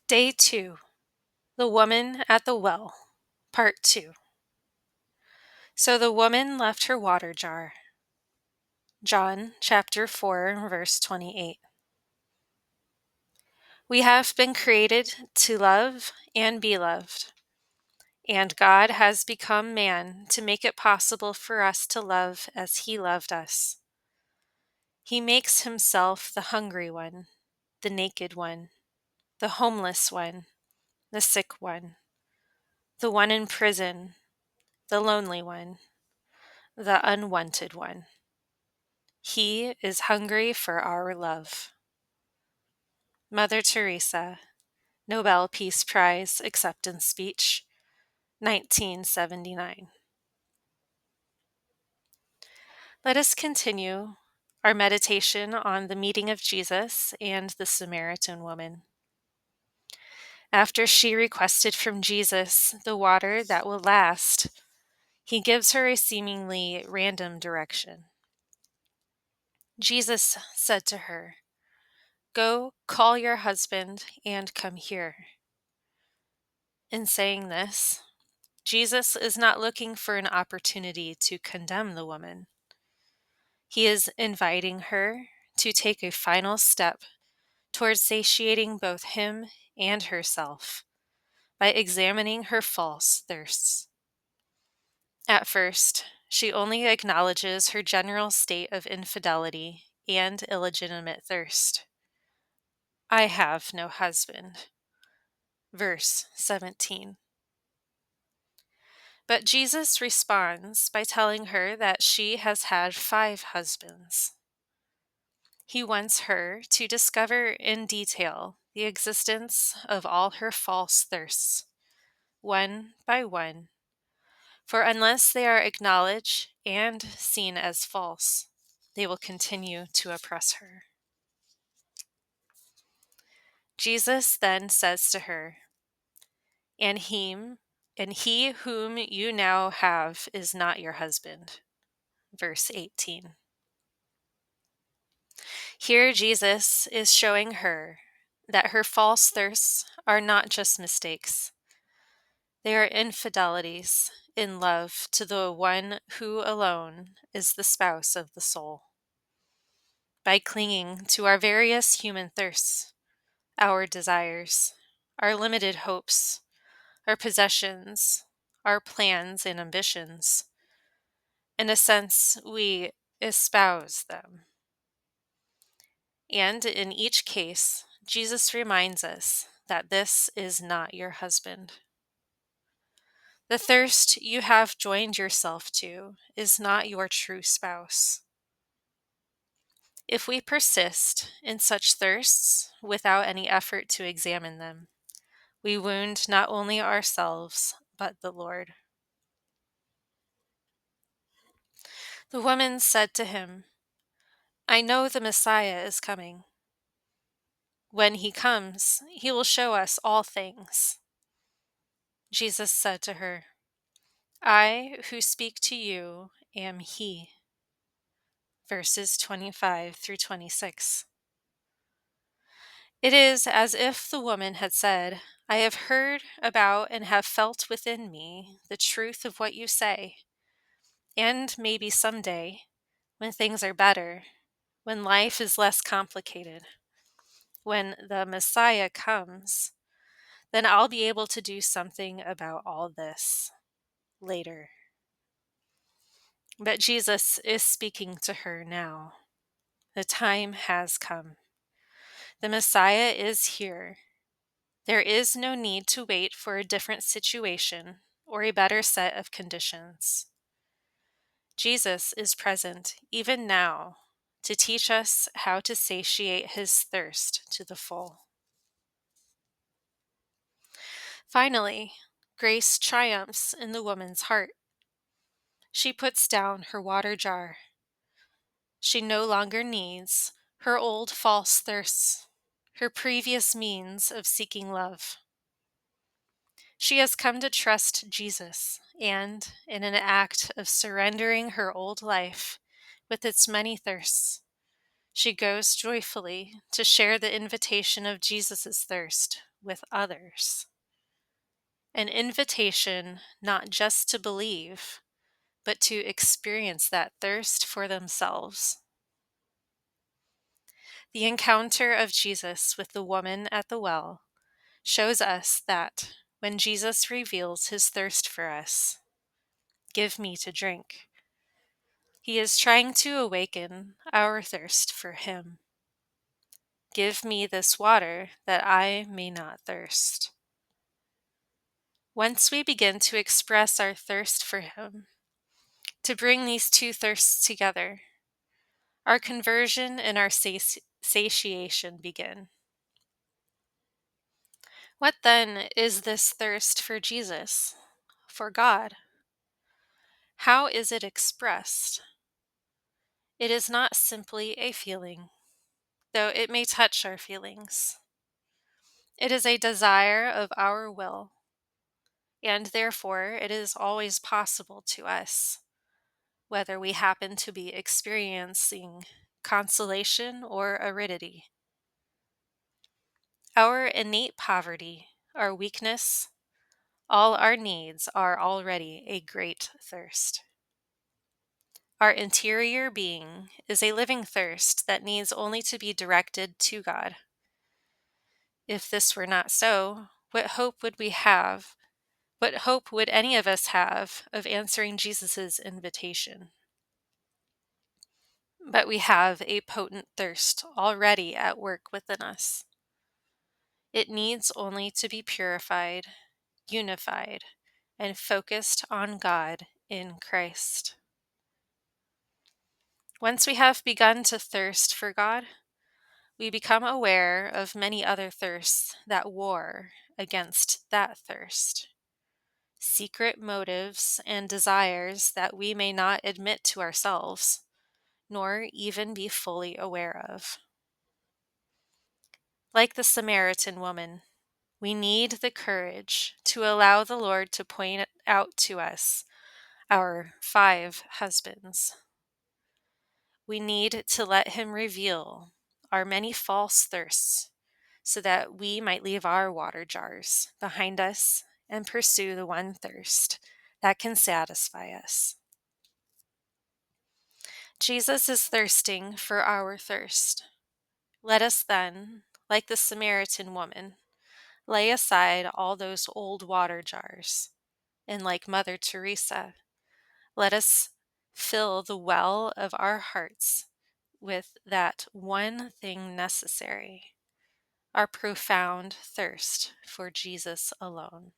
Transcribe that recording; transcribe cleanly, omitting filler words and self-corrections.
Day 2. The Woman at the Well, Part 2. So the woman left her water jar. John chapter 4, verse 28. We have been created to love and be loved, and God has become man to make it possible for us to love as he loved us. He makes himself the hungry one, the naked one, the homeless one, the sick one, the one in prison, the lonely one, the unwanted one. He is hungry for our love. Mother Teresa, Nobel Peace Prize Acceptance Speech, 1979. Let us continue our meditation on the meeting of Jesus and the Samaritan woman. After she requested from Jesus the water that will last, he gives her a seemingly random direction. Jesus said to her, "Go, call your husband and come here." In saying this, Jesus is not looking for an opportunity to condemn the woman. He is inviting her to take a final step towards satiating both him and herself by examining her false thirsts. At first, she only acknowledges her general state of infidelity and illegitimate thirst. I have no husband. Verse 17. But Jesus responds by telling her that she has had 5 husbands. He wants her to discover in detail the existence of all her false thirsts, one by one, for unless they are acknowledged and seen as false, they will continue to oppress her. Jesus then says to her, and he whom you now have is not your husband." Verse 18. Here Jesus is showing her that her false thirsts are not just mistakes. They are infidelities in love to the one who alone is the spouse of the soul. By clinging to our various human thirsts, our desires, our limited hopes, our possessions, our plans and ambitions, in a sense, we espouse them. And in each case, Jesus reminds us that this is not your husband. The thirst you have joined yourself to is not your true spouse. If we persist in such thirsts without any effort to examine them, we wound not only ourselves, but the Lord. The woman said to him, "I know the Messiah is coming. When he comes, he will show us all things." Jesus said to her, "I who speak to you am he." Verses 25 through 26. It is as if the woman had said, "I have heard about and have felt within me the truth of what you say, and maybe someday, when things are better, when life is less complicated, when the Messiah comes, then I'll be able to do something about all this later." But Jesus is speaking to her now. The time has come. The Messiah is here. There is no need to wait for a different situation or a better set of conditions. Jesus is present even now to teach us how to satiate his thirst to the full. Finally, grace triumphs in the woman's heart. She puts down her water jar. She no longer needs her old false thirsts, her previous means of seeking love. She has come to trust Jesus, and in an act of surrendering her old life with its many thirsts, She goes joyfully to share the invitation of Jesus' thirst with others. An invitation not just to believe, but to experience that thirst for themselves. The encounter of Jesus with the woman at the well shows us that when Jesus reveals his thirst for us, "Give me to drink," he is trying to awaken our thirst for him. "Give me this water that I may not thirst." Once we begin to express our thirst for him, to bring these two thirsts together, our conversion and our satiation begin. What then is this thirst for Jesus, for God? How is it expressed? It is not simply a feeling, though it may touch our feelings. It is a desire of our will, and therefore it is always possible to us, whether we happen to be experiencing consolation or aridity. Our innate poverty, our weakness, all our needs are already a great thirst. Our interior being is a living thirst that needs only to be directed to God. If this were not so, what hope would we have? What hope would any of us have of answering Jesus' invitation? But we have a potent thirst already at work within us. It needs only to be purified, unified, and focused on God in Christ. Once we have begun to thirst for God, we become aware of many other thirsts that war against that thirst. Secret motives and desires that we may not admit to ourselves, nor even be fully aware of. Like the Samaritan woman, we need the courage to allow the Lord to point out to us our 5 husbands. We need to let him reveal our many false thirsts so that we might leave our water jars behind us and pursue the one thirst that can satisfy us. Jesus is thirsting for our thirst. Let us then, like the Samaritan woman, lay aside all those old water jars, and like Mother Teresa, let us fill the well of our hearts with that one thing necessary, our profound thirst for Jesus alone.